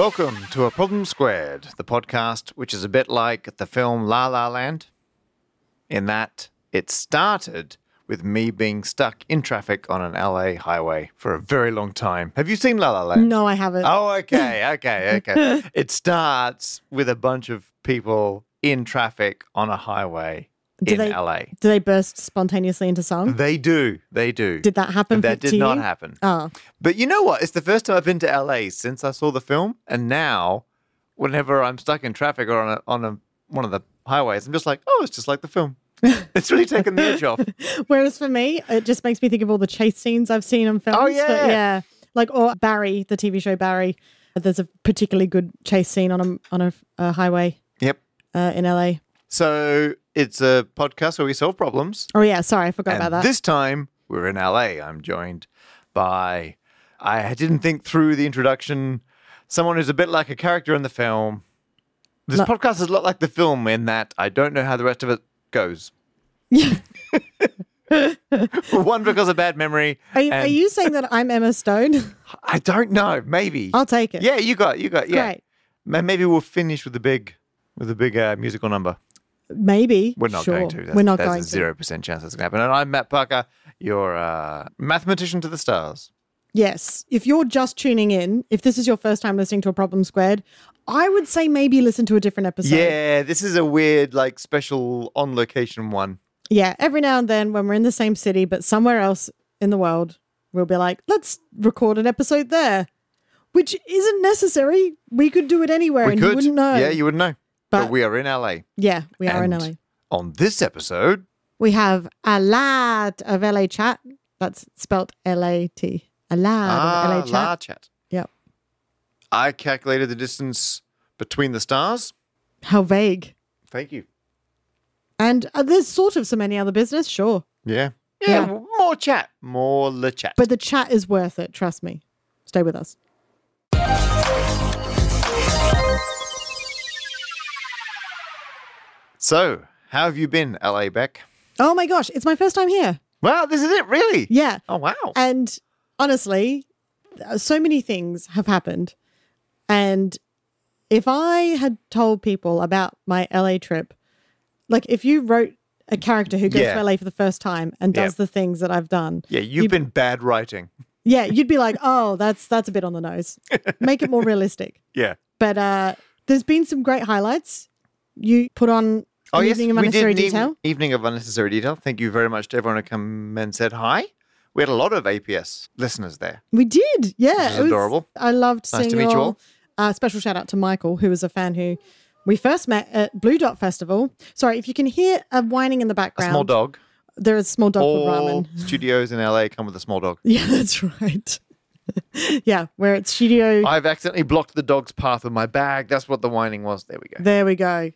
Welcome to A Problem Squared, the podcast which is a bit like the film La La Land, in that it started with me being stuck in traffic on an LA highway for a very long time. Have you seen La La Land? No, I haven't. Oh, okay. It starts with a bunch of people in traffic on a highway in LA. Do they burst spontaneously into song? They do. Did that happen That to did you? not happen. Oh. But you know what? It's the first time I've been to LA since I saw the film. And now, whenever I'm stuck in traffic or on one of the highways, I'm just like, oh, it's just like the film. It's really taken the edge off. Whereas for me, it just makes me think of all the chase scenes I've seen on films. Oh, yeah. But yeah. Like, or Barry, the TV show Barry. There's a particularly good chase scene on a highway. Yep. In LA. So it's a podcast where we solve problems. Oh, yeah. Sorry, I forgot about that. This time, we're in LA. I'm joined by, I didn't think through the introduction, someone who's a bit like a character in the film. This podcast is a lot like the film in that I don't know how the rest of it goes. Yeah. One, because of bad memory. Are you saying that I'm Emma Stone? I don't know. Maybe. I'll take it. Yeah, you got. Yeah. Great. Maybe we'll finish with a big musical number. Maybe. We're not sure. going to. We're not There's going a to. 0% chance that's going to happen. And I'm Matt Parker. You're a mathematician to the stars. Yes. If you're just tuning in, if this is your first time listening to A Problem Squared, I would say maybe listen to a different episode. Yeah, this is a weird, special on-location one. Yeah. Every now and then when we're in the same city, but somewhere else in the world, we'll be like, let's record an episode there, which isn't necessary. We could do it anywhere you wouldn't know. Yeah, you wouldn't know. But we are in LA. Yeah, we are in LA. On this episode, we have a lot of LA chat. That's spelt L-A-T. A lot of LA chat. La chat. Yep. I calculated the distance between the stars. How vague. Thank you. And there's sort of some any other business, sure. Yeah. Yeah. More chat. More le chat. But the chat is worth it, trust me. Stay with us. So, how have you been, LA Beck? Oh my gosh, it's my first time here. Wow, this is it, really? Yeah. Oh, wow. And honestly, so many things have happened. And if I had told people about my LA trip, like if you wrote a character who goes to LA for the first time and does the things that I've done. Yeah, you've been bad writing. Yeah, you'd be like, oh, that's a bit on the nose. Make it more realistic. Yeah. But there's been some great highlights. You put on Evening of Unnecessary Detail. Evening of Unnecessary Detail. Thank you very much to everyone who come and said hi. We had a lot of APS listeners there. We did, yeah. It was adorable. I loved seeing Nice to meet you all. Special shout out to Michael, who was a fan who we first met at Blue Dot Festival. Sorry, if you can hear a whining in the background. A small dog. There is a small dog with All ramen. studios in LA come with a small dog. Yeah, that's right. Yeah, where it's studio. I've accidentally blocked the dog's path with my bag. That's what the whining was. There we go. There we go.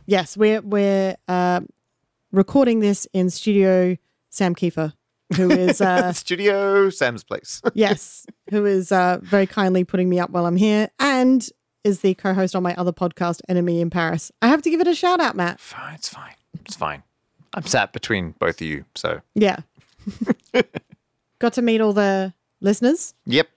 Yes, we're recording this in Studio Sam Kiefer, who is Studio Sam's place. yes, who is very kindly putting me up while I'm here and is the co-host on my other podcast, Enemy in Paris. I have to give it a shout out, Matt. Fine, it's fine. It's fine. I'm sat between both of you, so. Yeah. Got to meet all the listeners. Yep.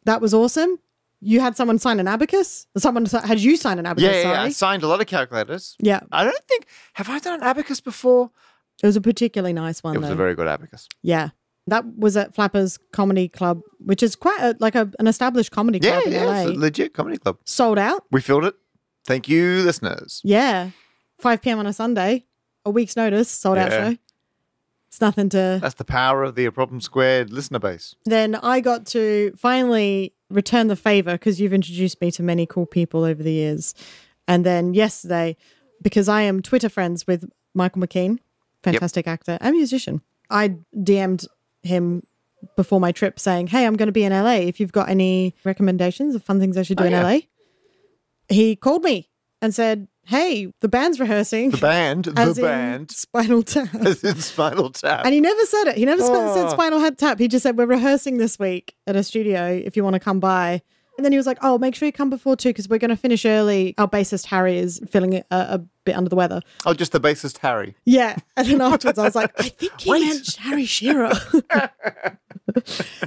That was awesome. You had someone sign an abacus? Had you sign an abacus? Yeah, Sorry. I signed a lot of calculators. Yeah. I don't think, have I done an abacus before? It was a particularly nice one, It was though. a very good abacus. Yeah. That was at Flappers Comedy Club, which is quite an established comedy club in LA. It's a legit comedy club. Sold out. We filled it. Thank you, listeners. Yeah. 5 p.m. on a Sunday. A week's notice. Sold out show. It's nothing to... That's the power of the A Problem Squared listener base. Then I got to finally return the favor because you've introduced me to many cool people over the years. And then yesterday, because I am Twitter friends with Michael McKean, fantastic actor and musician, I DM'd him before my trip saying, hey, I'm going to be in LA. If you've got any recommendations of fun things I should do in LA. He called me and said, hey, the band's rehearsing. The band. As The band. Spinal Tap. As in Spinal Tap. And he never said it. He never said Spinal Tap. He just said, we're rehearsing this week at a studio if you want to come by. And then he was like, oh, make sure you come before 2 because we're going to finish early. Our bassist, Harry, is feeling a bit under the weather. Oh, just the bassist, Harry. Yeah. And then afterwards, I was like, I think he meant Harry Shearer.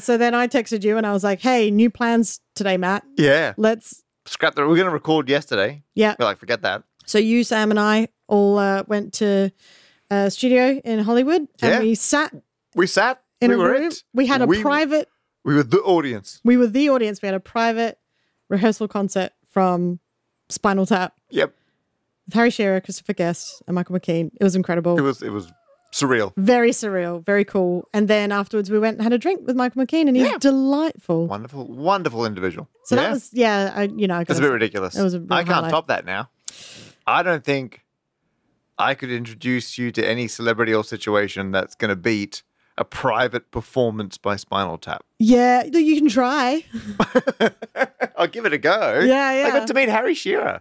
So then I texted you and I was like, hey, new plans today, Matt. Yeah. Let's, Scrap that. We're going to record yesterday. yeah. We're like, forget that. So you, Sam, and I all went to a studio in Hollywood, and Yeah. we sat We sat. in we a were room. it. We had a private. We were the audience. We were the audience. We had a private rehearsal concert from Spinal Tap Yep. with Harry Shearer, Christopher Guest, and Michael McKean. It was incredible. It was surreal. Very surreal, very cool. And then afterwards, we went and had a drink with Michael McKean, and he's delightful. Wonderful, wonderful individual. So that was, I It's a bit ridiculous. It was a real I can't highlight. top that now. I don't think I could introduce you to any celebrity or situation that's going to beat a private performance by Spinal Tap. Yeah, you can try. I'll give it a go. Yeah, yeah. I got to meet Harry Shearer.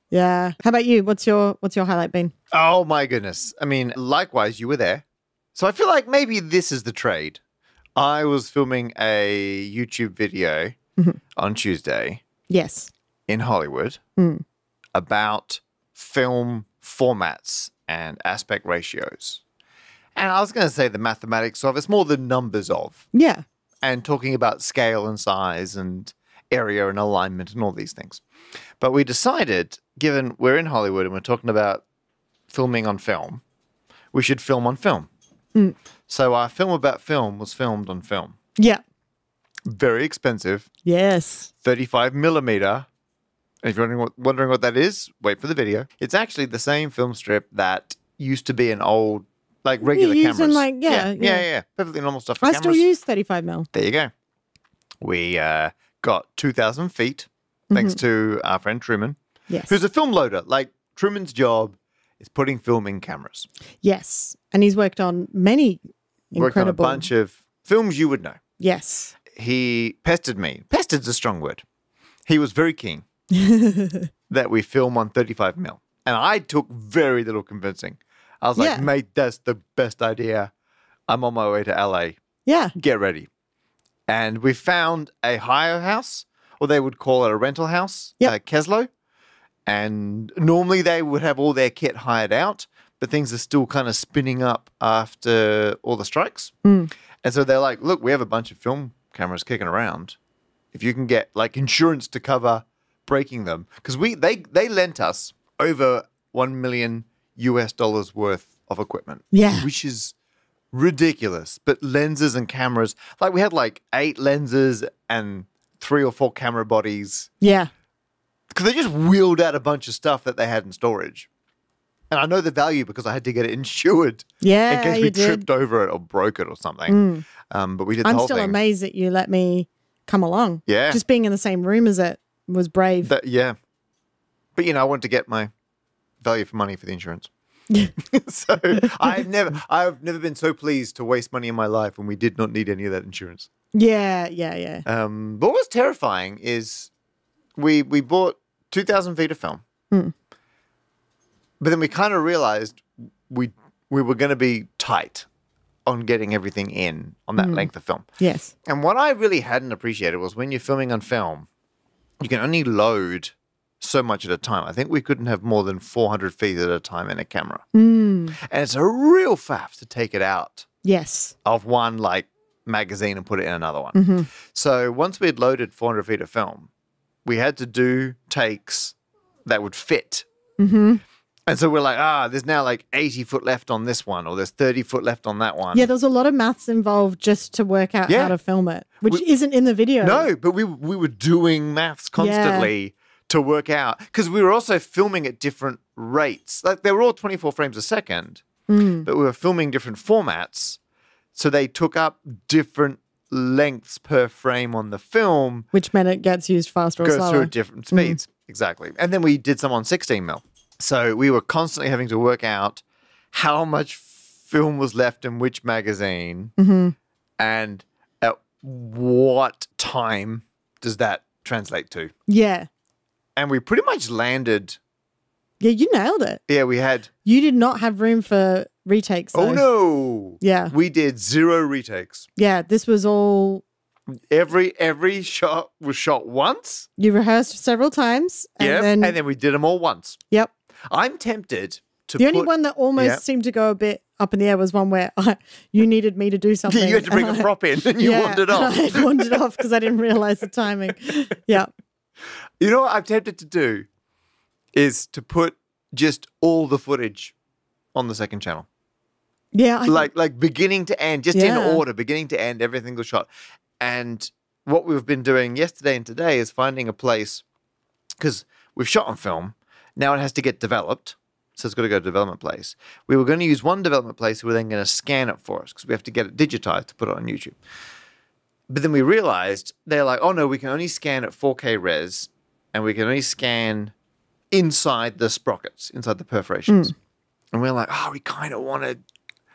Yeah. How about you? What's your highlight been? Oh my goodness. I mean, likewise, you were there. So I feel like maybe this is the trade. I was filming a YouTube video on Tuesday Yes. in Hollywood about film formats and aspect ratios. And I was going to say the mathematics of it's more the numbers of, Yeah. and talking about scale and size and area and alignment and all these things. But we decided, given we're in Hollywood and we're talking about filming on film, we should film on film. So our film about film was filmed on film. Yeah. Very expensive, Yes. 35 millimeter. And if you're wondering what that is, wait for the video. It's actually the same film strip that used to be an old, like regular You're using, cameras. like, yeah. Perfectly normal stuff for I cameras. still use 35 mil. There you go. We got 2,000 feet, thanks to our friend Truman, Yes. who's a film loader. Like, Truman's job is putting film in cameras. Yes. And he's worked on many Worked on a incredible. bunch of films you would know. Yes. He pestered me. Pestered's a strong word. He was very keen that we film on 35 mil. And I took very little convincing. I was like, Yeah. mate, that's the best idea. I'm on my way to LA. Yeah. Get ready. And we found a hire house, or they would call it a rental house, Yep. Keslo. And normally they would have all their kit hired out, but things are still kind of spinning up after all the strikes. And so they're like, look, we have a bunch of film cameras kicking around. If you can get like insurance to cover breaking them, because they lent us over $1 million worth of equipment. Yeah. Which is ridiculous. But lenses and cameras, like we had like 8 lenses and 3 or 4 camera bodies, Yeah. because they just wheeled out a bunch of stuff that they had in storage. And I know the value because I had to get it insured Yeah. in case you we did. tripped over it or broke it or something. But we did the I'm whole still thing. amazed that you let me come along. Yeah. Just being in the same room as it was brave. Yeah. But, I wanted to get my value for money for the insurance. So I've never been so pleased to waste money in my life when we did not need any of that insurance. Yeah. Yeah. But what was terrifying is we bought 2,000 feet of film. But then we kind of realized we were going to be tight on getting everything in on that length of film. Yes. And what I really hadn't appreciated was when you're filming on film, you can only load so much at a time. I think we couldn't have more than 400 feet at a time in a camera. And it's a real faff to take it out Yes. of one like magazine and put it in another one. So once we had loaded 400 feet of film, we had to do takes that would fit. And so we're like, there's now like 80 foot left on this one, or there's 30 foot left on that one. Yeah, there was a lot of maths involved just to work out Yeah. how to film it, which isn't in the video. No, but we were doing maths constantly to work out, because we were also filming at different rates. Like they were all 24 frames a second, but we were filming different formats. So they took up different lengths per frame on the film, Which meant it gets used faster or goes slower. through at different speeds. Exactly. And then we did some on 16 mil. So we were constantly having to work out how much film was left in which magazine and at what time does that translate to. Yeah. And we pretty much landed. Yeah, you nailed it. Yeah, we had. You did not have room for retakes, though. Oh, no. Yeah. We did 0 retakes. Yeah, this was all, Every shot was shot once. you rehearsed several times. And And then, then we did them all once. yep. I'm tempted to The only put- one that almost Yeah. seemed to go a bit up in the air was one where you needed me to do something. You had to bring a prop in and you wandered off. I wandered off because I didn't realize the timing. Yeah. You know what I'm tempted to do is to put just all the footage on the second channel. Yeah. Like beginning to end, just in Yeah. order, beginning to end, every single shot. And what we've been doing yesterday and today is finding a place, because we've shot on film. Now it has to get developed. So it's got to go to development place. We were going to use one development place who were then going to scan it for us because we have to get it digitized to put it on YouTube. But then we realized they're like, oh no, we can only scan at 4K res and we can only scan inside the sprockets, inside the perforations. And we're like, oh, we kind of wanted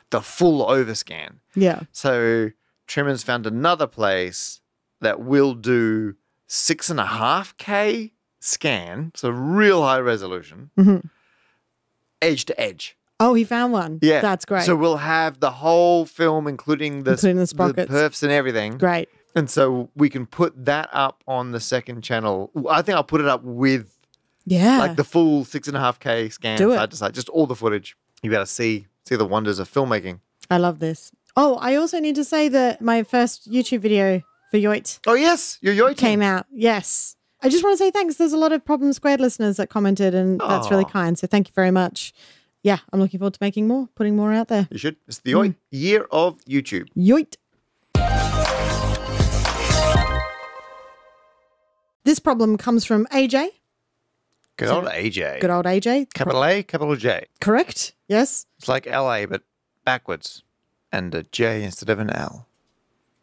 the full overscan. Yeah. So Trimmers found another place that will do 6.5K scan, so real high resolution, edge to edge. Oh, he found one. Yeah. That's great. So we'll have the whole film, including the sprockets. perfs and everything. Great. And so we can put that up on the second channel. I think I'll put it up with Yeah. like the full 6.5K scan Do it. side to side, just all the footage. You better see the wonders of filmmaking. I love this. Oh, I also need to say that my first YouTube video for Yoit Oh, yes. Your Yoichi. came out. Yes. I just want to say thanks. There's a lot of Problem Squared listeners that commented, and that's really Aw. kind. So thank you very much. Yeah, I'm looking forward to making more, putting more out there. You should. It's the Yoit year of YouTube. Yoit. This problem comes from AJ. Good old AJ. Good old AJ. Capital A, capital J. Correct. Yes. It's like LA, but backwards. And a J instead of an L.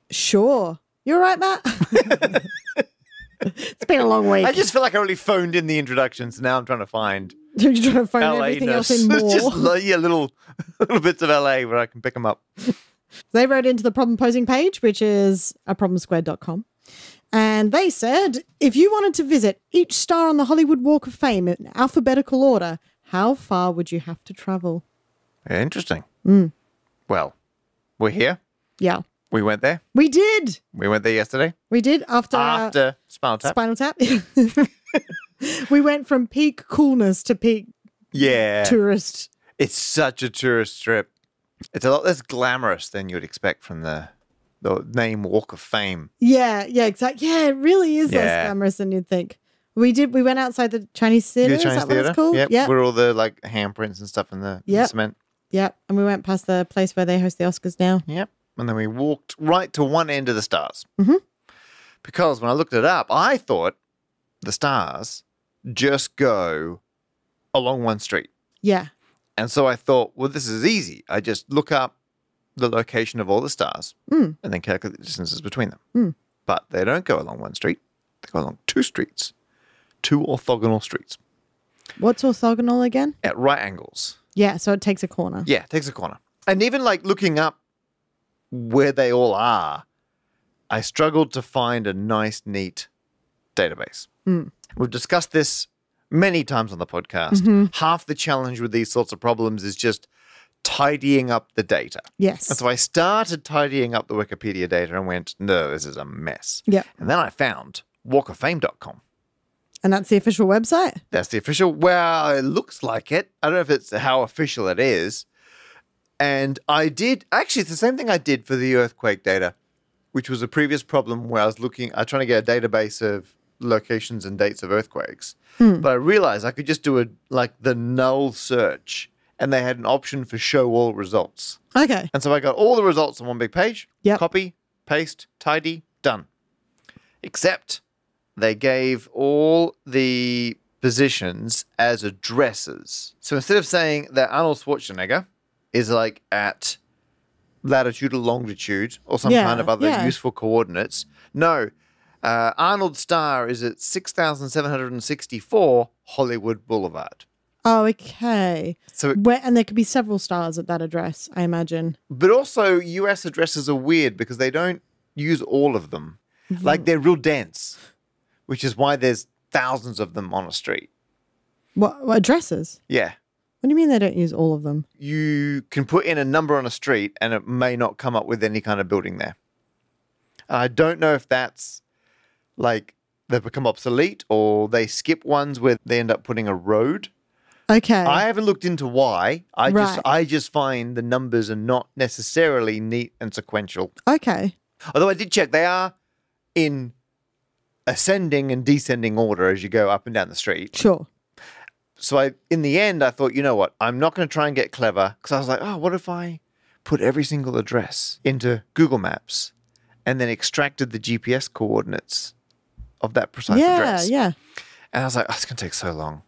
Sure. You're right, Matt. It's been a long week. I just feel like I really phoned in the introductions. Now I'm trying to find You're trying to find everything else in more. just little bits of LA where I can pick them up. They wrote into the problem posing page, which is problemsquared.com. And they said, if you wanted to visit each star on the Hollywood Walk of Fame in alphabetical order, how far would you have to travel? Interesting. Well, we're here. Yeah. We went there. We did. We went there yesterday. We did After Spinal Tap. Spinal Tap. We went from peak coolness to peak Yeah. tourist. It's such a tourist trip. It's a lot less glamorous than you'd expect from the name Walk of Fame. Yeah, exactly. Yeah, it really is less Yeah. glamorous than you'd think. We went outside the Chinese theater. The Chinese Is that what theater. it's called? Yep. Yeah. Where all the like handprints and stuff in the Yep. cement. Yep. And we went past the place where they host the Oscars now. Yep. And then we walked right to one end of the stars. Mm-hmm. Because when I looked it up, I thought the stars just go along one street. Yeah. And so I thought, well, this is easy. I just look up the location of all the stars and then calculate the distances between them. But they don't go along one street. They go along two streets, two orthogonal streets What's orthogonal again? at right angles. Yeah, so it takes a corner. Yeah, it takes a corner. And even like looking up where they all are, I struggled to find a nice, neat database. We've discussed this many times on the podcast. Half the challenge with these sorts of problems is just tidying up the data. Yes. And so I started tidying up the Wikipedia data and went, no, this is a mess. Yeah. And then I found walkoffame.com. And that's the official website? That's the official. Well, it looks like it. I don't know if it's how official it is. And I did, actually, it's the same thing I did for the earthquake data, which was a previous problem where I was trying to get a database of locations and dates of earthquakes. But I realized I could just do the null search, and they had an option for show all results. Okay. And so I got all the results on one big page. Yep. Copy, paste, tidy, done. Except they gave all the positions as addresses. So instead of saying that Arnold Schwarzenegger is like at latitude or longitude or some kind of other useful coordinates, no. Arnold Star is at 6,764 Hollywood Boulevard. Oh, okay. So, And there could be several stars at that address, I imagine. but also US addresses are weird because they don't use all of them. Like they're real dense, which is why there's thousands of them on a street. What addresses? Yeah. What do you mean they don't use all of them? You can put in a number on a street and it may not come up with any kind of building there. I don't know if that's like they've become obsolete or they skip ones where they end up putting a road Okay. I haven't looked into why. Right. I just find the numbers are not necessarily neat and sequential. Okay. Although I did check, they are in ascending and descending order as you go up and down the street. Sure. So in the end, I thought, you know what? I'm not going to try and get clever because I was like, oh, what if I put every single address into Google Maps and then extracted the GPS coordinates of that precise address? Yeah. And I was like, oh, it's going to take so long.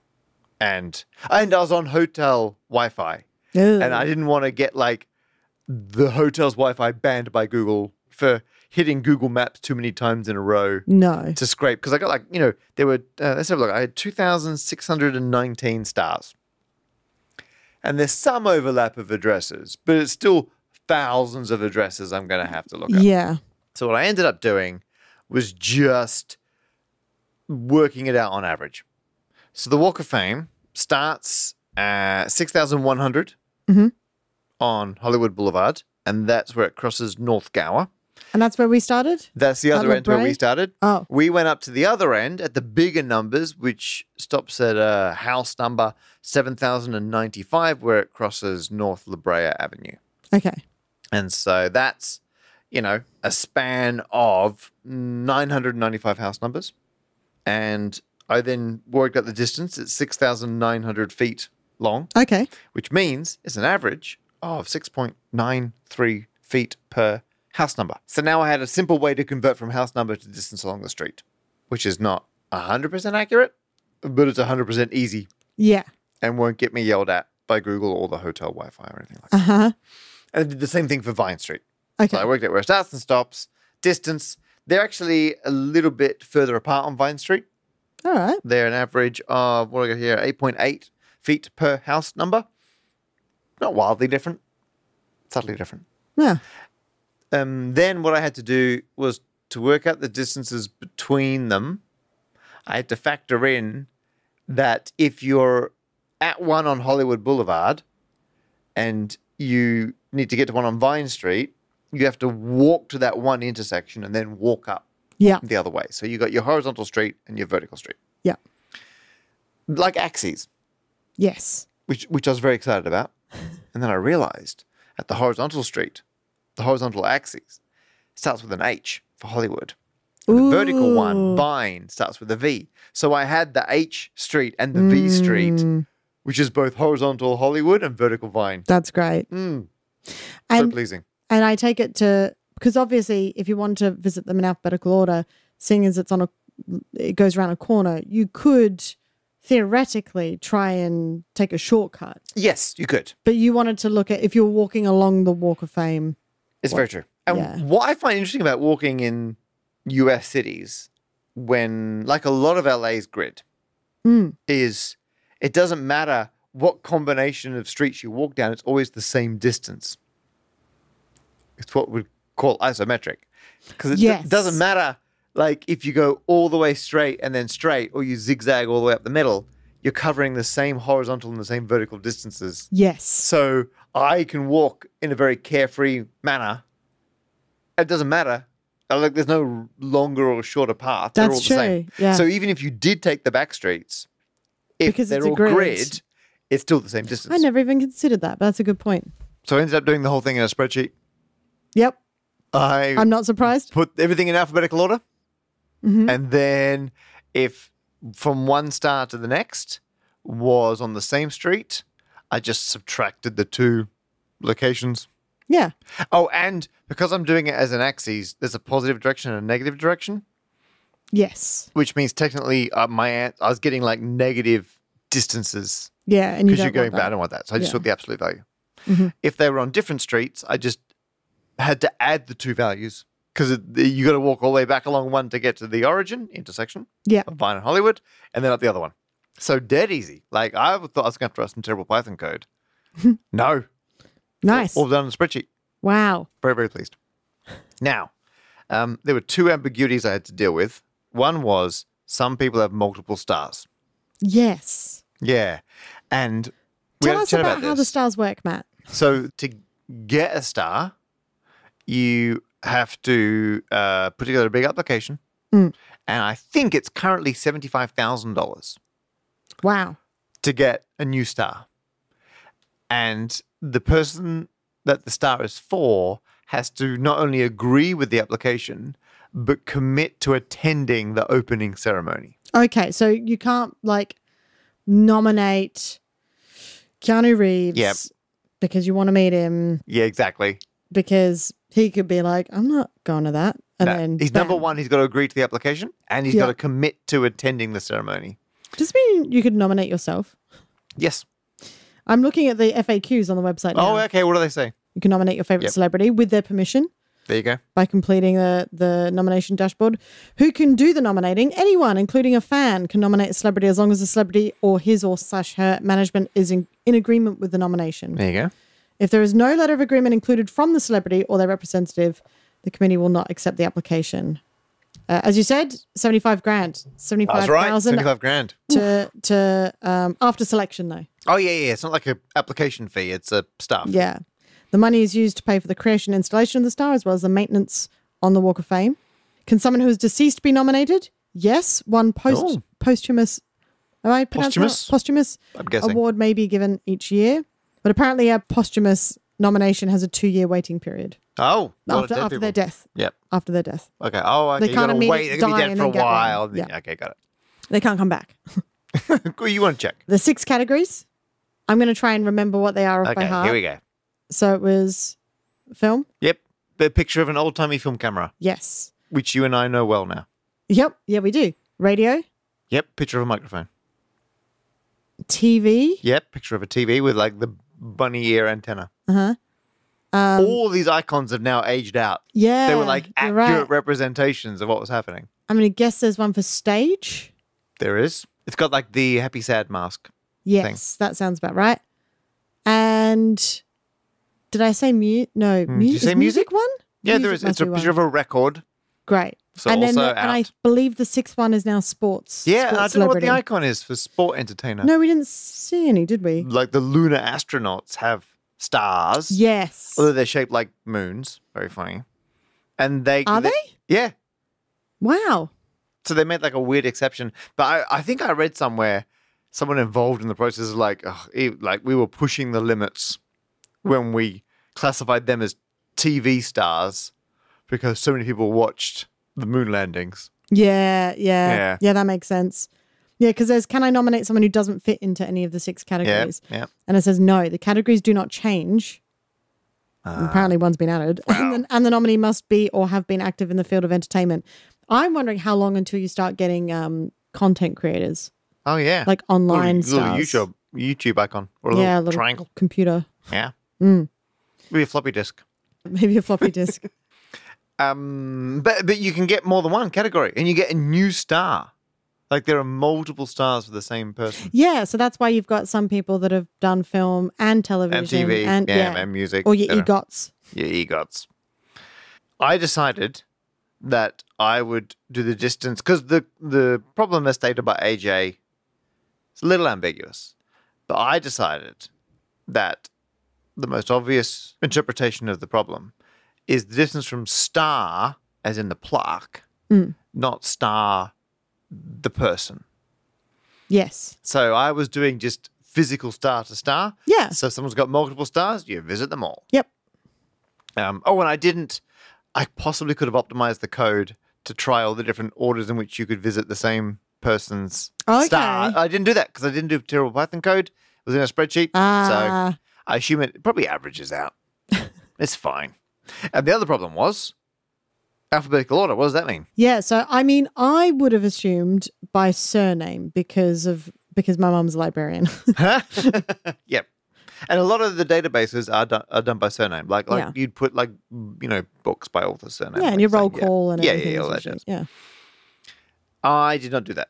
And I was on hotel Wi-Fi. Ew. And I didn't want to get like the hotel's Wi-Fi banned by Google for hitting Google Maps too many times in a row No. to scrape. Because I got there were, let's have a look. I had 2,619 stars. And there's some overlap of addresses, but it's still thousands of addresses I'm going to have to look up. Yeah. So what I ended up doing was just working it out on average. So the Walk of Fame starts at 6,100 on Hollywood Boulevard, and that's where it crosses North Gower. And that's where we started? That's the other At end where we LeBray? started. Oh. We went up to the other end at the bigger numbers, which stops at house number 7,095, where it crosses North La Brea Avenue. Okay. And so that's, a span of 995 house numbers. And I then worked out the distance. It's 6,900 feet long, Okay. which means it's an average of 6.93 feet per house number. So now I had a simple way to convert from house number to distance along the street, which is not 100% accurate, but it's 100% easy Yeah. and won't get me yelled at by Google or the hotel Wi-Fi or anything like that. Uh-huh. And I did the same thing for Vine Street. Okay. So I worked out where it starts and stops, distance. They're actually a little bit further apart on Vine Street. All right. They're an average of, what do I got here, 8.8 feet per house number. Not wildly different, subtly different. Yeah. Then what I had to do was to work out the distances between them. I had to factor in that if you're at one on Hollywood Boulevard and you need to get to one on Vine Street, you have to walk to that one intersection and then walk up Yeah. the other way. So you got your horizontal street and your vertical street. Yeah. Like axes, Yes. which I was very excited about. And then I realized at the horizontal street, the horizontal axis starts with an H for Hollywood. And the vertical one, Ooh. Vine, starts with a V. So I had the H street and the V street, which is both horizontal Hollywood and vertical Vine. That's great. So And pleasing. and I take it because obviously if you want to visit them in alphabetical order, seeing as it goes around a corner, you could theoretically try and take a shortcut. Yes, you could. But you wanted to look at if you're walking along the Walk of Fame. It's very true. And Yeah. what I find interesting about walking in US cities, when like a lot of LA's grid, is it doesn't matter what combination of streets you walk down, it's always the same distance. It's what we'd call isometric. Because it Yes. doesn't matter like if you go all the way straight and then straight, or you zigzag all the way up the middle, you're covering the same horizontal and the same vertical distances. Yes. So I can walk in a very carefree manner. It doesn't matter. Like there's no longer or shorter path. They're That's all the same. true, yeah. So even if you did take the back streets, if Because they're it's a all grid. it's still the same distance. I never even considered that, but that's a good point. So I ended up doing the whole thing in a spreadsheet. Yep. I I'm not surprised. put everything in alphabetical order. Mm-hmm. And then if from one star to the next was on the same street, I just subtracted the two locations. Yeah. Oh, and because I'm doing it as an axis, there's a positive direction and a negative direction, Yes. which means technically I was getting like negative distances Yeah. And you because don't you're going want bad. I that. don't want that. So I just Yeah. took the absolute value. Mm-hmm. If they were on different streets, I just had to add the two values because you got to walk all the way back along one to get to the origin intersection Yeah. of Vine and Hollywood, and then up the other one. So dead easy. Like I thought I was going to have to write some terrible Python code. No. Nice. All done in a spreadsheet. Wow. Very, very pleased. Now, there were two ambiguities I had to deal with. One was some people have multiple stars. Yes. Yeah. And we Tell had to us chat about how the this. stars work, Matt. So to get a star, you have to put together a big application. And I think it's currently $75,000 Wow. to get a new star. And the person that the star is for has to not only agree with the application, but commit to attending the opening ceremony. Okay, so you can't like nominate Keanu Reeves because you want to meet him. Yeah, exactly. Because he could be like, I'm not going to that. And then he's bam. number one, he's got to agree to the application and he's got to commit to attending the ceremony. Does it mean you could nominate yourself? Yes. I'm looking at the FAQs on the website now. Oh, okay. What do they say? You can nominate your favorite celebrity with their permission. There you go. By completing the nomination dashboard. Who can do the nominating? Anyone, including a fan, can nominate a celebrity as long as the celebrity or his or slash her management is in agreement with the nomination. There you go. If there is no letter of agreement included from the celebrity or their representative, the committee will not accept the application. As you said, 75 grand. 75,000. That's right. 75 grand. To after selection, though. Oh, yeah. It's not like an application fee. It's a staff. Yeah. The money is used to pay for the creation and installation of the star as well as the maintenance on the Walk of Fame. Can someone who is deceased be nominated? Yes. One posthumous. Am I pronouncing that? Posthumous I'm guessing. award may be given each year. But apparently a posthumous nomination has a 2-year waiting period. Oh. After their death. Yep. After their death. Okay. Oh, okay. They can't immediately They're going to be dead for a while. Yeah. Okay, got They can't come back. it. You want to check. The 6 categories. I'm going to try and remember what they are off by heart. Here we go. So it was film? Yep. A picture of an old-timey film camera. Yes. Which you and I know well now. Yep. Yeah, we do. Radio? Yep. Picture of a microphone. TV? Yep. Picture of a TV with like the bunny ear antenna. Uh-huh. All these icons have now aged out. Yeah. They were like you're accurate right. representations of what was happening. I'm going to guess there's one for stage. There is. It's got like the happy sad mask. Yes, that sounds about right. And did I say mute? No. Did you say music? One? Yeah, Music there is. must It's a be picture one. of a record. Great. So and also then and I believe the 6th one is now sports. Yeah, sports I don't know what the celebrity. icon is for sport entertainer. No, we didn't see any, did we? Like the lunar astronauts have stars. Yes. Although they're shaped like moons. Very funny. And Are they? Yeah. Wow. So they made like a weird exception. But I think I read somewhere someone involved in the process is like, like we were pushing the limits when we classified them as TV stars because so many people watched the moon landings. Yeah, that makes sense. Yeah, because there's, can I nominate someone who doesn't fit into any of the 6 categories? Yeah. And it says, no, the categories do not change. Apparently one's been added. Wow. And the nominee must be or have been active in the field of entertainment. I'm wondering how long until you start getting content creators. Oh, yeah. Like online little stars. YouTube icon or a little triangle. Computer. Yeah. Maybe a floppy disk. Maybe a floppy disk. But you can get more than one category and you get a new star. Like there are multiple stars for the same person. Yeah, so that's why you've got some people that have done film and television. And TV, and music. Or your EGOTs. Your EGOTs. I decided that I would do the distance because the problem as stated by AJ is a little ambiguous. But I decided that the most obvious interpretation of the problem is the distance from star, as in the plaque, not star, the person. Yes. So I was doing just physical star to star. Yeah. So if someone's got multiple stars, you visit them all. Yep. And I possibly could have optimized the code to try all the different orders in which you could visit the same person's star. I didn't do that because I didn't do terrible Python code. It was in a spreadsheet. So I assume it probably averages out. It's fine. And the other problem was alphabetical order. What does that mean? Yeah, so I mean, I would have assumed by surname because my mum's a librarian. Yep. And a lot of the databases are done by surname. Like you'd put books by author surname. Yeah, and your roll call and everything. Yeah, all that jazz. Yeah. I did not do that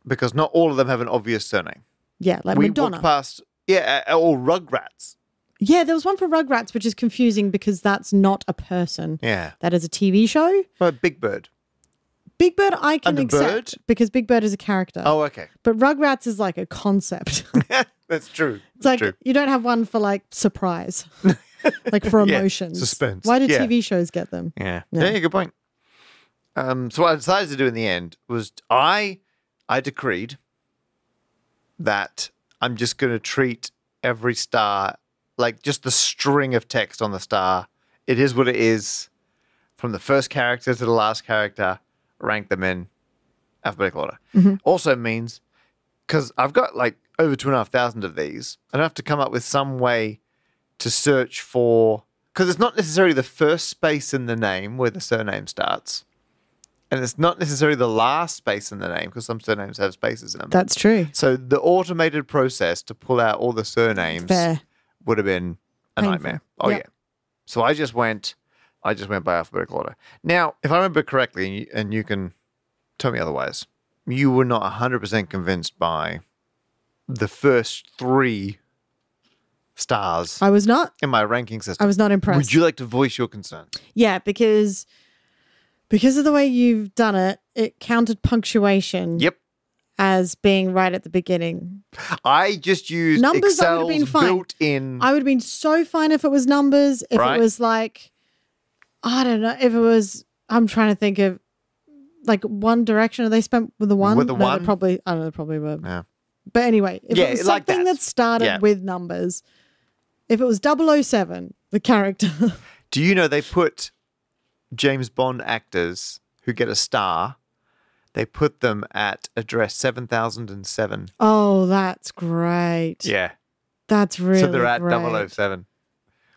because not all of them have an obvious surname. Yeah, like we Madonna. Walked past, or Rugrats. Yeah, there was one for Rugrats, which is confusing because that's not a person. Yeah. That is a TV show. But Big Bird. Big Bird I can And the accept bird? because Big Bird is a character. Oh, okay. But Rugrats is like a concept. That's true. It's like true. you don't have one for like surprise, like for Yeah, emotions. suspense. Why do Yeah. TV shows get them? Yeah. Yeah, good point. So what I decided to do in the end was I decreed that I'm just going to treat every star like just the string of text on the star. It is what it is. From the first character to the last character, rank them in alphabetical order. Also means, because I've got like over 2,500 of these, I don't have to come up with some way to search for, because it's not necessarily the first space in the name where the surname starts. And it's not necessarily the last space in the name, because some surnames have spaces in them. That's true. So the automated process to pull out all the surnames Fair. would have been a Painful. nightmare. Oh, Yep. yeah. So I just went by alphabetical order. Now, if I remember correctly, and you can tell me otherwise, you were not 100% convinced by the first 3 stars I was not. in my ranking system. I was not impressed. Would you like to voice your concerns? Yeah, because of the way you've done it, it counted punctuation Yep. as being right at the beginning. I just used Numbers, I would've been Excel's fine. built-in. I would have been so fine if it was numbers. If Right. it was like, I don't know, if it was, I'm trying to think of like One Direction. Are they spent with the one? With the No, one? they probably, I don't know, they probably were. Yeah. But anyway, if Yeah, it was like something that. that started Yeah. with numbers, if it was 007, the character, Do you know they put James Bond actors who get a star, they put them at address 7007. oh, that's great. Yeah. That's really So they're at great. 007.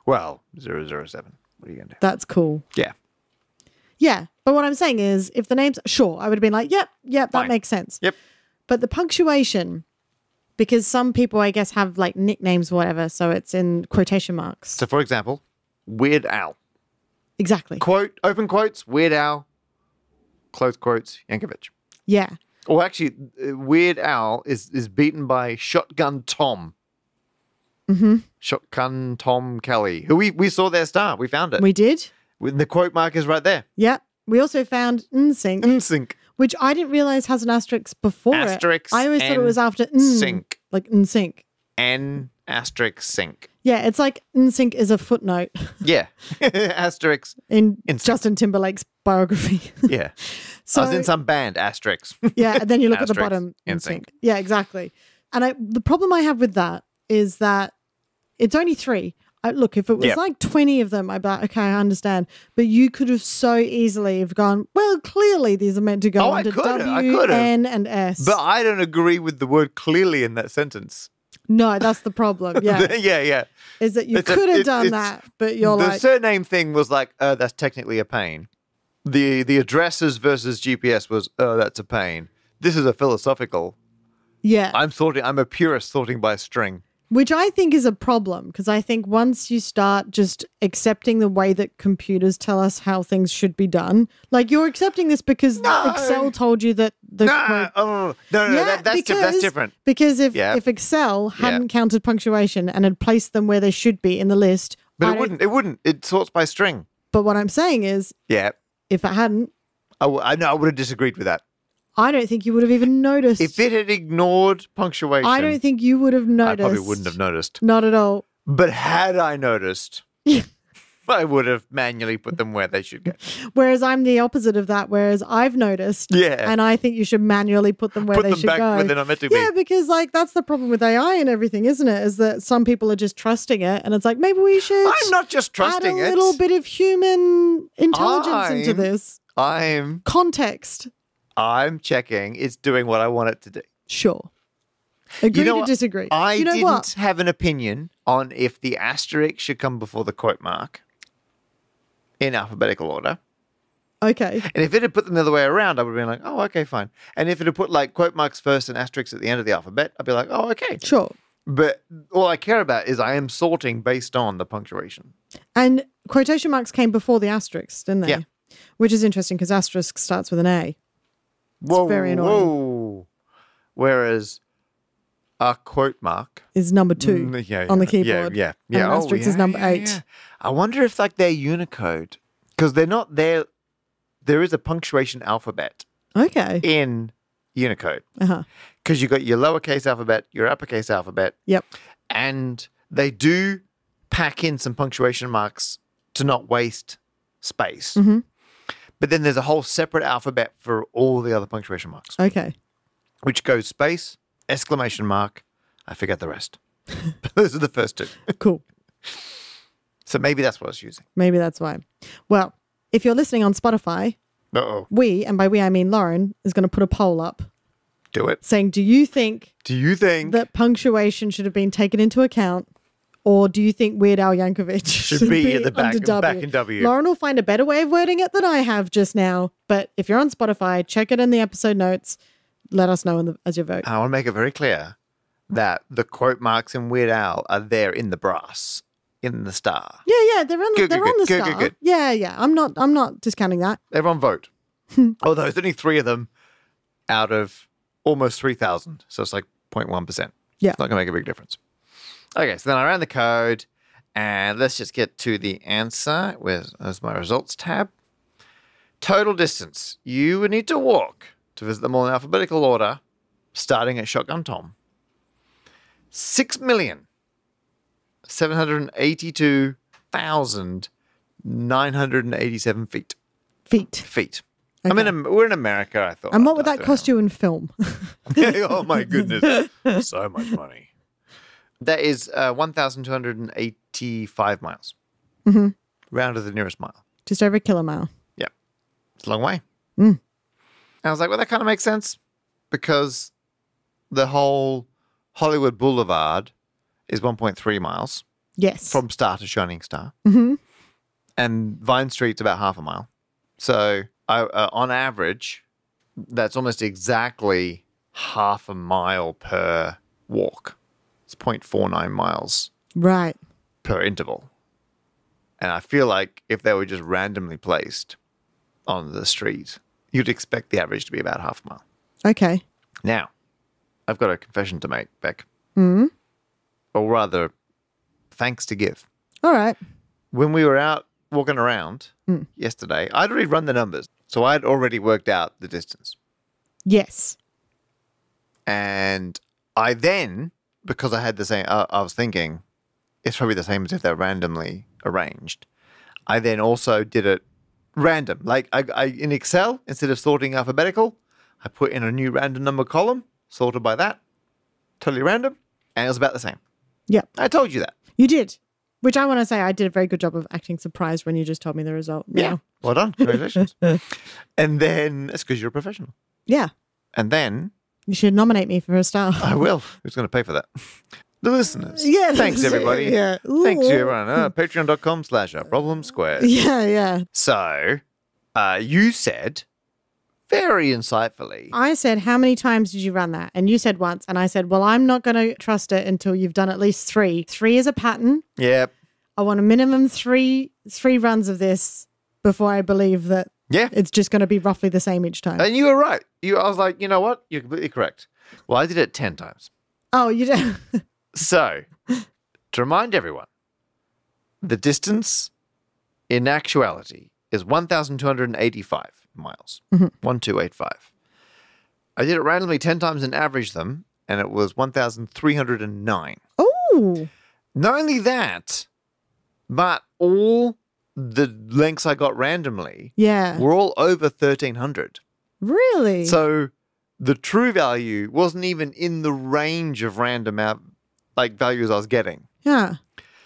Well, 007. What are you going to do? That's cool. Yeah. Yeah. But what I'm saying is, if the names, sure, I would have been like, yep, that Fine. makes sense. Yep. But the punctuation, because some people, I guess, have like nicknames or whatever, so it's in quotation marks. So, for example, Weird Al. Exactly. Quote, open quotes, Weird Al, close quotes, Yankovic. Yeah. Or actually, Weird Al is beaten by Shotgun Tom. Mm-hmm. Shotgun Tom Kelly, who we saw their star. We found it. We did. With the quote mark is right there. Yeah. We also found NSYNC, NSYNC. which I didn't realize has an asterisk before Asterisk it. I always thought it and was after sync. like NSYNC. N asterisk sync. Yeah, it's like NSYNC is a footnote Yeah. Asterisk. in NSYNC. Justin Timberlake's biography. Yeah. So I was in some band, asterisk. yeah, and then you look at the Asterisk, bottom NSYNC. Yeah, exactly. And the problem I have with that is that it's only 3. Look, if it was Yep. like 20 of them, I'd be like, okay, I understand. But you could have so easily have gone, well, clearly these are meant to go Oh, I under could have, I W, could have. N, and S. But I don't agree with the word clearly in that sentence. No, that's the problem. Yeah. yeah. Is that you It's a- could have it's- done it's- that, but you're The like, surname thing was like, oh, that's technically a pain. The addresses versus GPS was, oh, that's a pain. This is a philosophical. yeah. I'm a purist sorting by string. Which I think is a problem because I think once you start just accepting the way that computers tell us how things should be done, like you're accepting this because No. Excel told you that the No, that's different. Because Yeah. if Excel hadn't counted punctuation and had placed them where they should be in the list, But it wouldn't. It sorts by string. But what I'm saying is, Yeah. if it hadn't, I know I would have disagreed with that. I don't think you would have even noticed. If it had ignored punctuation, I don't think you would have I noticed. probably wouldn't have noticed. Not at all. But had I noticed, Yeah. I would have manually put them where they should go. Whereas I'm the opposite of that. Whereas I've noticed, Yeah. and I think you should manually put them where Put they them should back go. where they're not meant to be. Yeah, because like that's the problem with AI and everything, isn't it? Is that some people are just trusting it, and it's like maybe we should. I'm not just trusting add a it. little bit of human intelligence into I'm- this context. I'm checking it's doing what I want it to do. Sure. Agree know to what? disagree. I you know didn't what? have an opinion on if the asterisk should come before the quote mark in alphabetical order. Okay. And if it had put them the other way around, I would have been like, oh, okay, fine. And if it had put like quote marks first and asterisks at the end of the alphabet, I'd be like, oh, okay. Sure. But all I care about is I am sorting based on the punctuation. And quotation marks came before the asterisks, didn't they? Yeah. Which is interesting because asterisk starts with an A. Whoa, very annoying. whoa. Whereas a quote mark Is number 2 on the keyboard. Yeah. And an asterisk is number 8. yeah. I wonder if like they're Unicode because they're not there. There is a punctuation alphabet Okay. in Unicode Uh-huh. because you got your lowercase alphabet, your uppercase alphabet, Yep. and they do pack in some punctuation marks to not waste space. Mm-hmm. But then there's a whole separate alphabet for all the other punctuation marks, Okay. which goes space, exclamation mark, I forget the rest. But those are the first two. Cool. So maybe that's what I was using. Maybe that's why. Well, if you're listening on Spotify, Uh-oh. we, and by we I mean Lauren, is going to put a poll up Do it. saying, do you think that punctuation should have been taken into account, or do you think Weird Al Yankovic should be at the back, under W? back in W? Lauren will find a better way of wording it than I have just now. But if you're on Spotify, check it in the episode notes. Let us know as you vote. I want to make it very clear that the quote marks in Weird Al are there in the brass, in the star. Yeah, they're on the, Good, they're good, on the good, star. good. Yeah. I'm not discounting that. Everyone vote. Although there's only 3 of them out of almost 3,000. So it's like 0.1%. Yeah. It's not going to make a big difference. Okay, so then I ran the code, and let's just get to the answer. There's my results tab. Total distance. You would need to walk to visit them all in alphabetical order, starting at Shotgun Tom. 6,782,987 feet. Feet. I Okay. mean, we're in America, I thought. And what would that cost you in film? Oh, my goodness. So much money. That is 1,285 miles. Mm-hmm. Round to the nearest mile. Just over a kilomile. Yeah. It's a long way. Mm. I was like, well, that kind of makes sense because the whole Hollywood Boulevard is 1.3 miles Yes. from Star to Shining Star. Mm-hmm. And Vine Street's about half a mile. So on average, that's almost exactly half a mile per walk. It's 0.49 miles Right. per interval. And I feel like if they were just randomly placed on the street, you'd expect the average to be about half a mile. Okay. Now, I've got a confession to make, Beck. Mm. Or rather, thanks to give. All right. When we were out walking around yesterday, I'd already run the numbers. So I'd already worked out the distance. Yes. And I then, because I had the same, I was thinking it's probably the same as if they're randomly arranged. I then also did it random. Like I in Excel, instead of sorting alphabetical, I put in a new random number column, sorted by that, totally random, and it was about the same. Yep. I told you that. You did. Which I want to say I did a very good job of acting surprised when you just told me the result. Yeah. Well done. Congratulations. And then, that's because you're a professional. Yeah. And then, You should nominate me for a star. I will. Who's going to pay for that? The listeners. Yeah. Thanks, everybody. Yeah. Thanks, everyone. Patreon.com/problem squared. Yeah. So, you said, very insightfully, I said, how many times did you run that? And you said once. And I said, well, I'm not going to trust it until you've done at least 3. 3 is a pattern. yep, I want a minimum three runs of this before I believe that yeah. it's just going to be roughly the same each time. And you were right. I was like, you know what? You're completely correct. Well, I did it 10 times. Oh, you don't. So, to remind everyone, the distance in actuality is 1,285 miles. 1,285. I did it randomly 10 times and averaged them, and it was 1,309. Oh, Not only that, but all the lengths I got randomly yeah. were all over 1,300. Really? So the true value wasn't even in the range of random values I was getting. Yeah.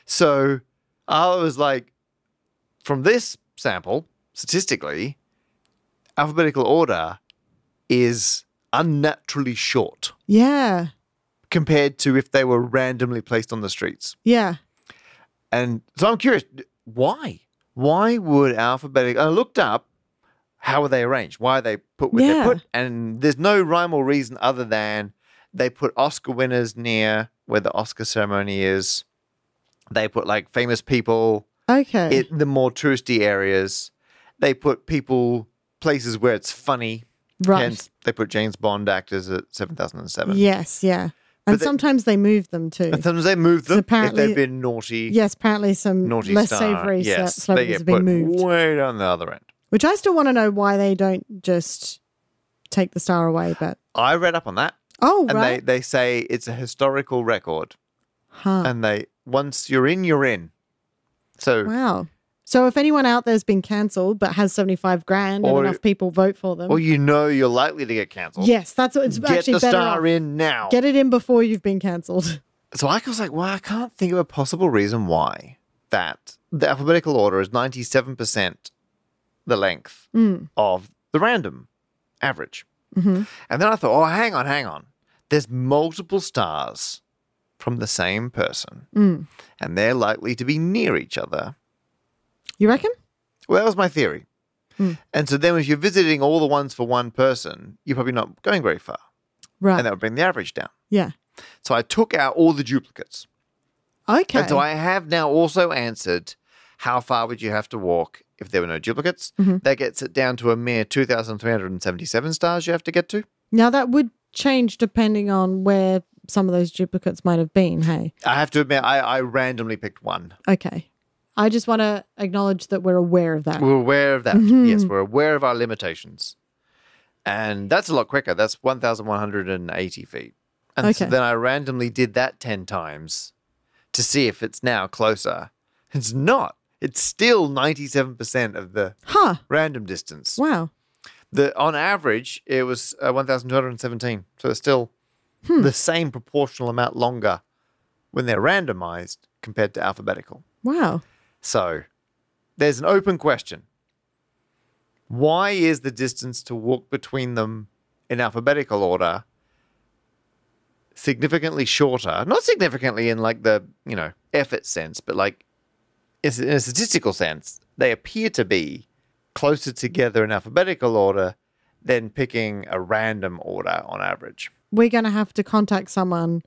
So I was like, from this sample, statistically, alphabetical order is unnaturally short Yeah. compared to if they were randomly placed on the streets. Yeah. And so I'm curious, why? Why would alphabetical... I looked up how are they arranged, why they put what they put, and there's no rhyme or reason other than they put Oscar winners near where the Oscar ceremony is. They put like famous people Okay. in the more touristy areas. They put places where it's funny. Right. Hence, they put James Bond actors at 7,007. Yes. Yeah. And sometimes they move them too. And sometimes they move them So if apparently- they've been naughty. Yes. Apparently some Naughty less star. savory Yes, they celebrities get have been put moved. way down the other end. Which I still want to know why they don't just take the star away. But I read up on that, oh, and right. they say it's a historical record, Huh. and once you're in, you're in. So Wow. So if anyone out there's been cancelled but has 75 grand Or- and enough people vote for them. Or you know you're likely to get cancelled. Yes, that's what it's Get actually the better star off. in now. Get it in before you've been cancelled. So I was like, well, I can't think of a possible reason why that the alphabetical order is 97% the length of the random average. Mm-hmm. And then I thought, oh, hang on. There's multiple stars from the same person, and they're likely to be near each other. You reckon? Well, that was my theory. And so then if you're visiting all the ones for one person, you're probably not going very far. Right. And that would bring the average down. Yeah. So I took out all the duplicates. Okay. And so I have now also answered how far would you have to walk if there were no duplicates. That gets it down to a mere 2,377 stars you have to get to. Now that would change depending on where some of those duplicates might have been, hey? I have to admit, I randomly picked one. Okay. I just want to acknowledge that we're aware of that. We're aware of that. Yes, we're aware of our limitations. And that's a lot quicker. That's 1,180 feet. And so Okay. then I randomly did that 10 times to see if it's now closer. It's not. It's still 97% of the Huh. random distance. Wow. On average, it was 1,217. So it's still the same proportional amount longer when they're randomized compared to alphabetical. Wow. So there's an open question. Why is the distance to walk between them in alphabetical order significantly shorter? Not significantly in like the, effort sense, but like in a statistical sense, they appear to be closer together in alphabetical order than picking a random order on average. We're going to have to contact someone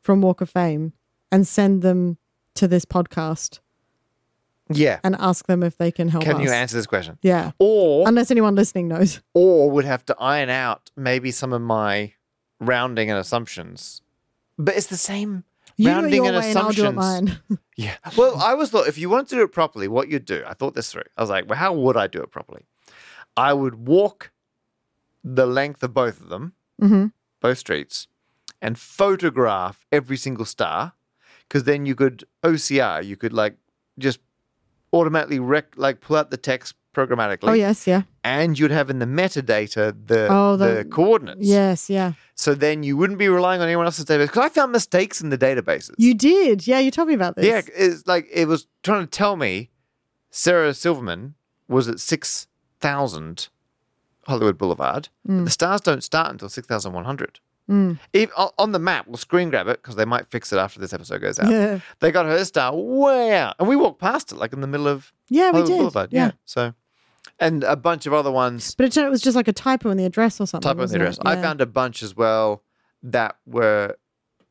from Walk of Fame and send them to this podcast Yeah. and ask them if they can help us. Can you answer this question? Yeah. Or Unless anyone listening knows. would have to iron out maybe some of my rounding and assumptions. But it's the same You do it rounding your and way and I'll do it assumptions. mine. Yeah. Well, I always thought if you wanted to do it properly, what you'd do, I thought this through. I was like, well, how would I do it properly? I would walk the length of both of them, both streets, and photograph every single star, because then you could OCR, you could like just automatically pull out the text programmatically. Oh, yes. Yeah. And you'd have in the metadata the coordinates. Yes. Yeah. So then you wouldn't be relying on anyone else's database. Because I found mistakes in the databases. You did. Yeah. You told me about this. Yeah, it's like it was trying to tell me Sarah Silverman was at 6,000 Hollywood Boulevard. But the stars don't start until 6,100. On the map, we'll screen grab it because they might fix it after this episode goes out. Yeah. They got her star way out. And we walked past it like in the middle of Yeah, we Hollywood did. Boulevard. Yeah. So, and a bunch of other ones. But it was just like a typo in the address or something. Type of the wasn't address. it? I Yeah. found a bunch as well that were,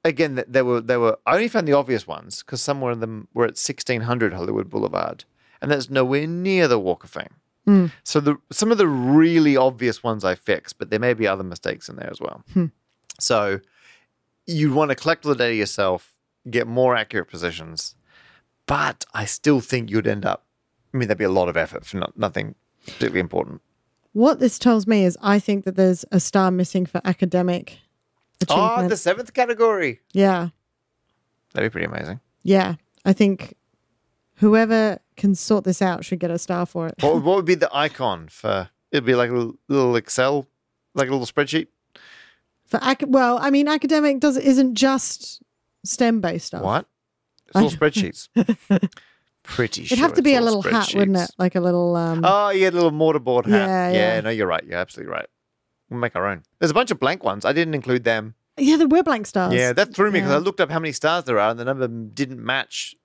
again, they were. I only found the obvious ones because some of them were at 1,600 Hollywood Boulevard, and that's nowhere near the Walk of Fame. So some of the really obvious ones I fixed, but there may be other mistakes in there as well. So you'd want to collect all the data yourself, get more accurate positions, but I still think you'd end up. I mean, there'd be a lot of effort for nothing particularly important. What this tells me is I think that there's a star missing for academic achievement. Oh, the 7th category. Yeah. That'd be pretty amazing. Yeah. I think whoever can sort this out should get a star for it. What would be the icon for? It'd be like a little Excel, like a little spreadsheet. Well, I mean, academic isn't just STEM based stuff. What? It's all spreadsheets. Pretty sure. It'd have to be it's a all little hat, wouldn't it? spreadsheets. Like a little. Oh, yeah, a little mortarboard hat. Yeah. No, you're right. You're absolutely right. We'll make our own. There's a bunch of blank ones. I didn't include them. Yeah, there were blank stars. Yeah, that threw me because Yeah. I looked up how many stars there are, and the number didn't match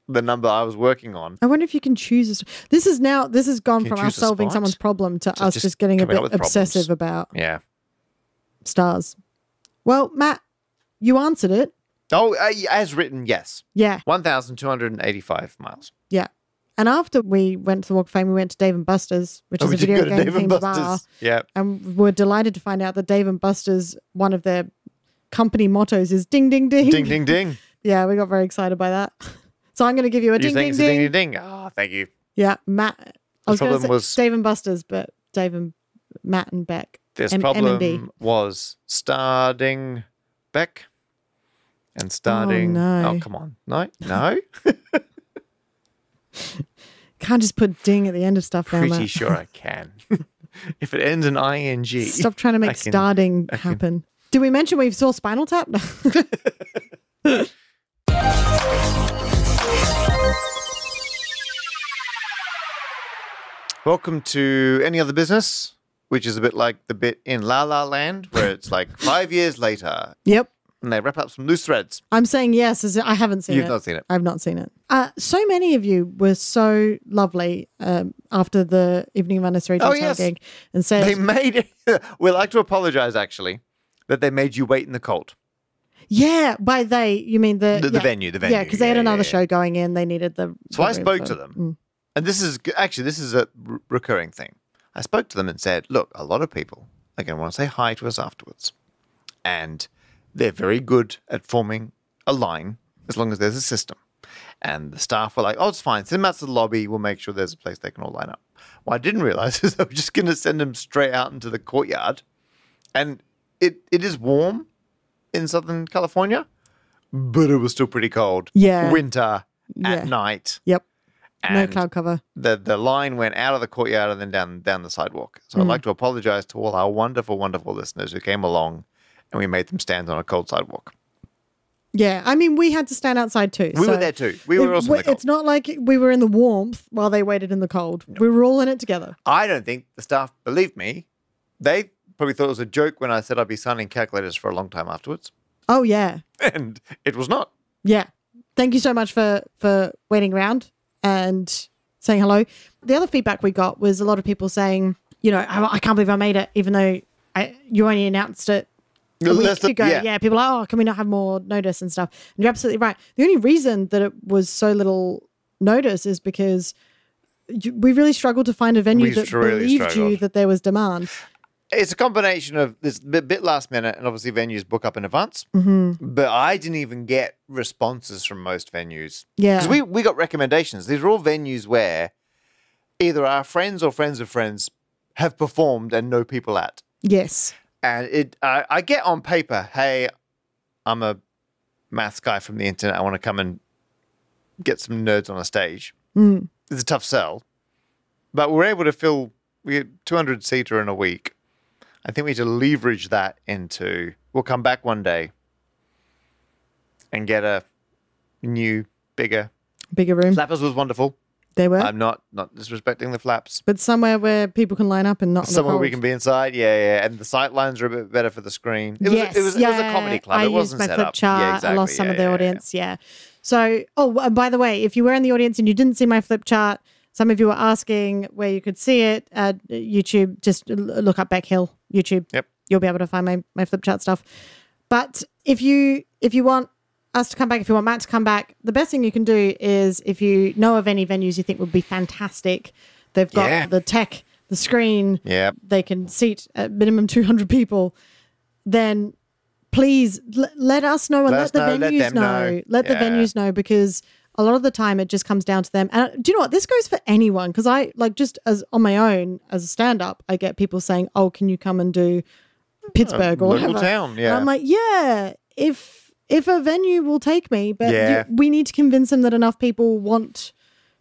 the number I was working on. I wonder if you can choose. This has gone Can you from us choose a solving spot? someone's problem to us just just getting a coming bit up with obsessive problems. about Yeah. stars. Well, Matt, you answered it. Oh, as written, yes. Yeah, 1,285 miles. yeah. And after we went to the Walk of Fame, we went to Dave and Buster's, which is we a did video go to game Dave and themed bar. Buster's. Yeah. And we're delighted to find out that Dave and Buster's, one of their company mottos is ding, ding, ding. Ding, ding, ding. Yeah, we got very excited by that. So I'm going to give you a You ding, think ding, it's a ding, ding. ding, ding? Oh, thank you. Yeah, Matt. I was going to problem say was- Dave and Buster's, but Dave and Matt and Beck. This M&B. problem was starting Beck and starting. no. Oh, come on. No? No? can't just put ding at the end of stuff now, Pretty Matt. sure I can. If it ends in ing. Stop trying to make starting happen. Did we mention we saw Spinal Tap? Welcome to Any Other Business, which is a bit like the bit in La La Land, where it's like 5 years later. Yep. And they wrap up some loose threads. I'm saying yes, as I haven't seen it. You've not seen it. I've not seen it. So many of you were so lovely after the Evening of Unnecessary Detail gig and said... They made it. We'd like to apologize, actually, that they made you wait in the cold. Yeah, by they, you mean the venue. Yeah, because they had another show going in. They needed the... So I spoke to them. And this is a recurring thing. I spoke to them and said, look, a lot of people are going to want to say hi to us afterwards. And they're very good at forming a line as long as there's a system. And the staff were like, oh, it's fine. Send them out to the lobby. We'll make sure there's a place they can all line up. What I didn't realize is I was just going to send them straight out into the courtyard. And it is warm in Southern California, but it was still pretty cold. Yeah. Winter at night. Yep. And no cloud cover. The line went out of the courtyard and then down the sidewalk. So I'd like to apologize to all our wonderful, wonderful listeners who came along and we made them stand on a cold sidewalk. Yeah, I mean, we had to stand outside too. We were there too. We were also in the cold. It's not like we were in the warmth while they waited in the cold. No. We were all in it together. I don't think the staff believed me. They probably thought it was a joke when I said I'd be signing calculators for a long time afterwards. Oh, yeah. And it was not. Yeah. Thank you so much for waiting around and saying hello. The other feedback we got was a lot of people saying, you know, I can't believe I made it, even though you only announced it a week ago. Yeah, people are like, oh, can we not have more notice and stuff? And you're absolutely right. The only reason that it was so little notice is because we really struggled to find a venue that believed you that there was demand. It's a combination of this bit last minute and obviously venues book up in advance. Mm-hmm. But I didn't even get responses from most venues. Yeah. Because we got recommendations. These are all venues where either our friends or friends of friends have performed and know people at. Yes. And I get on paper, hey, I'm a maths guy from the internet. I want to come and get some nerds on a stage. Mm. It's a tough sell. But we're able to fill, we get 200-seater in a week. I think we need to leverage that into, we'll come back one day and get a new, bigger room. Flappers was wonderful. They were. I'm not disrespecting the Flaps. But somewhere where people can line up and not somewhere we can be inside, yeah. And the sight lines are a bit better for the screen. It was a comedy club. It wasn't set up. I used my flip chart. Yeah, exactly. I lost some of the audience, yeah. So, and by the way, if you were in the audience and you didn't see my flip chart, some of you were asking where you could see it at YouTube. Just look up Beck Hill YouTube. Yep. You'll be able to find my flip chart stuff. But if you want us to come back, if you want Matt to come back, the best thing you can do is if you know of any venues you think would be fantastic, they've got the tech, the screen, they can seat at minimum 200 people, then please let us know and let the venues know. Let the venues know, because a lot of the time it just comes down to them. And do you know what? This goes for anyone, because I just as on my own as a stand-up, I get people saying, "Oh, can you come and do Pittsburgh or local whatever?" Town, yeah. And I'm like, yeah, if a venue will take me, but we need to convince them that enough people want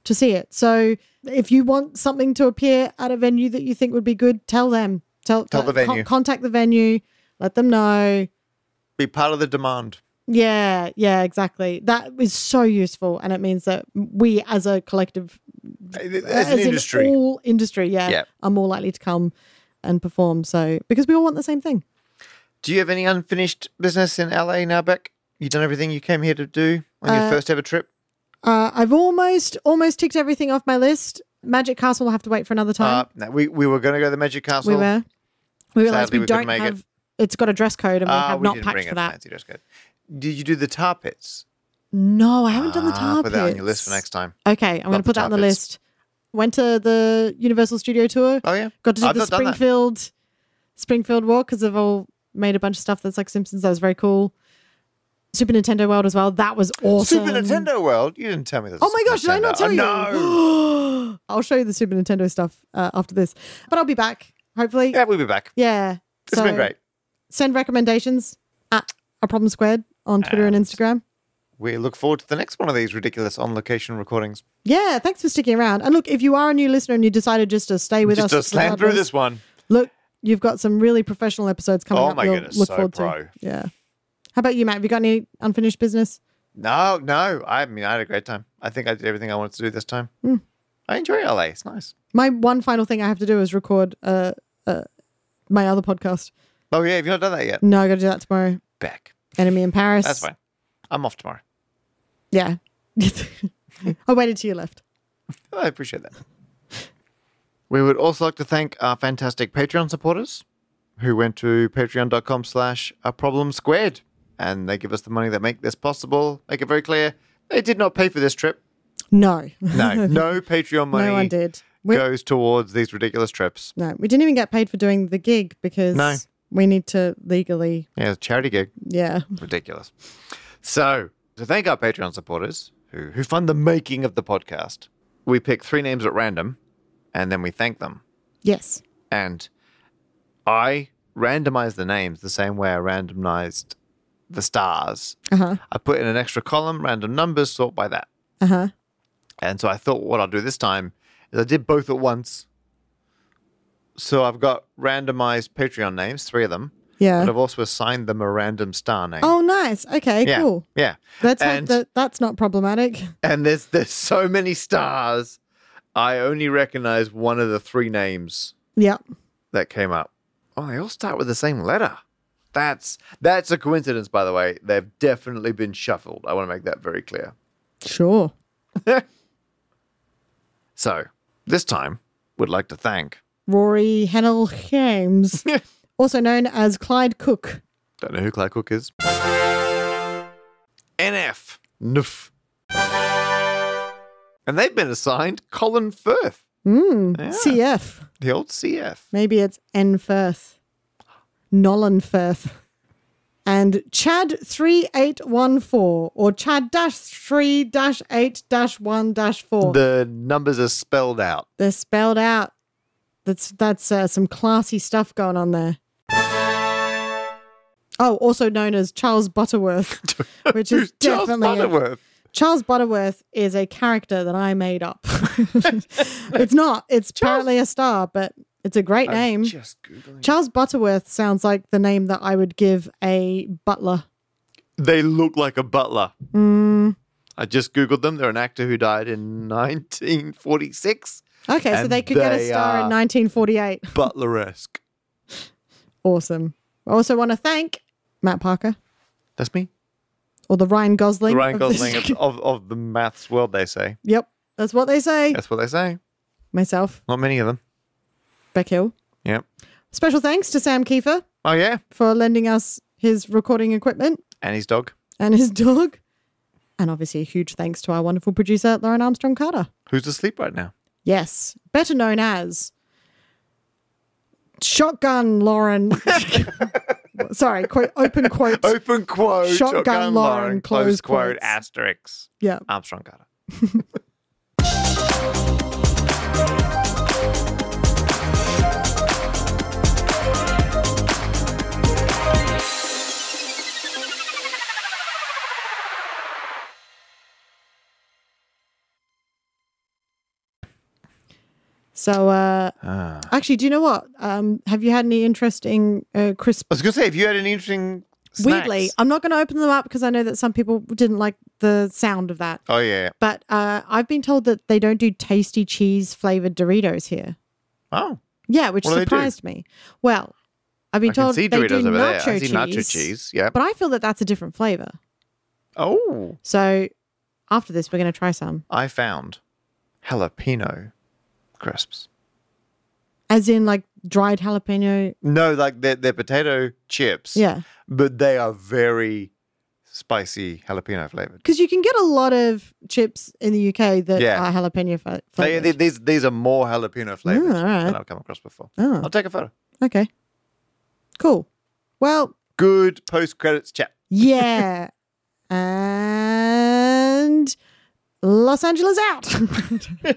to see it. So if you want something to appear at a venue that you think would be good, tell them. Tell the venue. Contact the venue. Let them know. Be part of the demand. Yeah, exactly. That is so useful, and it means that we, as a collective, as an industry, all industry, are more likely to come and perform. So because we all want the same thing. Do you have any unfinished business in LA now, Beck? You done everything you came here to do on your first ever trip? I've almost ticked everything off my list. Magic Castle will have to wait for another time. No, we were going to go to the Magic Castle. We realized we don't have. It's got a dress code, and we have not packed for that. Fancy dress code. Did you do the tar pits? No, I haven't done the tar pits. Put that on your list for next time. Okay, I'm going to put that on the list. Went to the Universal Studio Tour. Oh yeah, got to do the Springfield walk because they've all made a bunch of stuff that's like Simpsons. That was very cool. Super Nintendo World as well. That was awesome. Super Nintendo World? You didn't tell me that. Oh my gosh, did I not tell you? No. I'll show you the Super Nintendo stuff after this. But I'll be back, hopefully. Yeah, we'll be back. Yeah. It's been great. Send recommendations at A Problem Squared on Twitter and Instagram. we look forward to the next one of these ridiculous on-location recordings. Yeah, thanks for sticking around. And look, if you are a new listener and you decided just to stay with us, Just to slam through this one. Look, you've got some really professional episodes coming up. Oh my goodness, look so forward pro. to. Yeah. How about you, Matt? Have you got any unfinished business? No. I mean, I had a great time. I think I did everything I wanted to do this time. I enjoy LA. It's nice. My one final thing I have to do is record my other podcast. Oh, yeah. Have you not done that yet? No, I got to do that tomorrow. Back. Enemy in Paris. That's fine. I'm off tomorrow. Yeah. I waited till you left. I appreciate that. We would also like to thank our fantastic Patreon supporters who went to patreon.com/aproblemsquared, and they give us the money that make this possible. Make it very clear, they did not pay for this trip. No. No Patreon money No one did. goes towards these ridiculous trips. No, we didn't even get paid for doing the gig because we need to legally. Yeah, it's a charity gig. Yeah. Ridiculous. So, to thank our Patreon supporters who fund the making of the podcast, we pick 3 names at random, and then we thank them. Yes. And I randomized the names the same way I randomized the stars. I put in an extra column, random numbers, sort by that. And so I thought what I'll do this time is I did both at once. So I've got randomized Patreon names, 3 of them. Yeah. But I've also assigned them a random star name. Oh, nice. Okay, yeah, cool. Yeah. That's not problematic. And there's so many stars. I only recognize one of the 3 names Yep. that came up. Oh, they all start with the same letter. That's a coincidence, by the way. They've definitely been shuffled. I want to make that very clear. Sure. So, this time, we'd like to thank Rory Hennell James, also known as Clyde Cook. Don't know who Clyde Cook is. NF. Noof. And they've been assigned Colin Firth. CF. The old CF. Maybe it's N Firth. Nolan Firth. And Chad 3814 or Chad-3-8-1-4. The numbers are spelled out. They're spelled out. That's some classy stuff going on there. Oh, also known as Charles Butterworth, which is Charles definitely Butterworth. Charles Butterworth is a character that I made up. It's not. It's apparently a star, but it's a great name. Just Googling. Charles Butterworth sounds like the name that I would give a butler. They look like a butler. I just Googled them. They're an actor who died in 1946. Okay, so And they could get a they star in are 1948. Butler-esque. Awesome. I also want to thank Matt Parker, That's me. or the Ryan Gosling. The Ryan of this- Gosling of the maths world, they say. Yep, that's what they say. That's what they say. Myself, Not many of them. Beck Hill. Yep. Special thanks to Sam Kiefer Oh, yeah. for lending us his recording equipment And his dog. and his dog. And obviously a huge thanks to our wonderful producer, Lauren Armstrong Carter. Who's asleep right now? Yes, better known as Shotgun Lauren. Sorry, open quote. Open quote. Shotgun Lauren, close quote. quotes. Asterisk. Yeah. Armstrong Carter. So, actually, do you know what? Have you had any interesting crisp? I was going to say, if you had any interesting snacks. Weirdly, I'm not going to open them up because I know that some people didn't like the sound of that. Oh, yeah. But I've been told that they don't do tasty cheese flavored Doritos here. Oh. Yeah, which What do they do? surprised me. Well, I've been I can told see they Doritos do over there. nacho I see cheese. nacho cheese. Yeah. But I feel that that's a different flavor. Oh. So after this, we're going to try some. I found jalapeno crisps. As in like dried jalapeno. No, like they're potato chips. Yeah. But they are very spicy jalapeno flavored. Because you can get a lot of chips in the UK that Yeah. are jalapeno flavored. These are more jalapeno flavored all right. than I've come across before. Oh. I'll take a photo. Okay. Cool. Well, Good post credits chat. yeah. And Los Angeles out.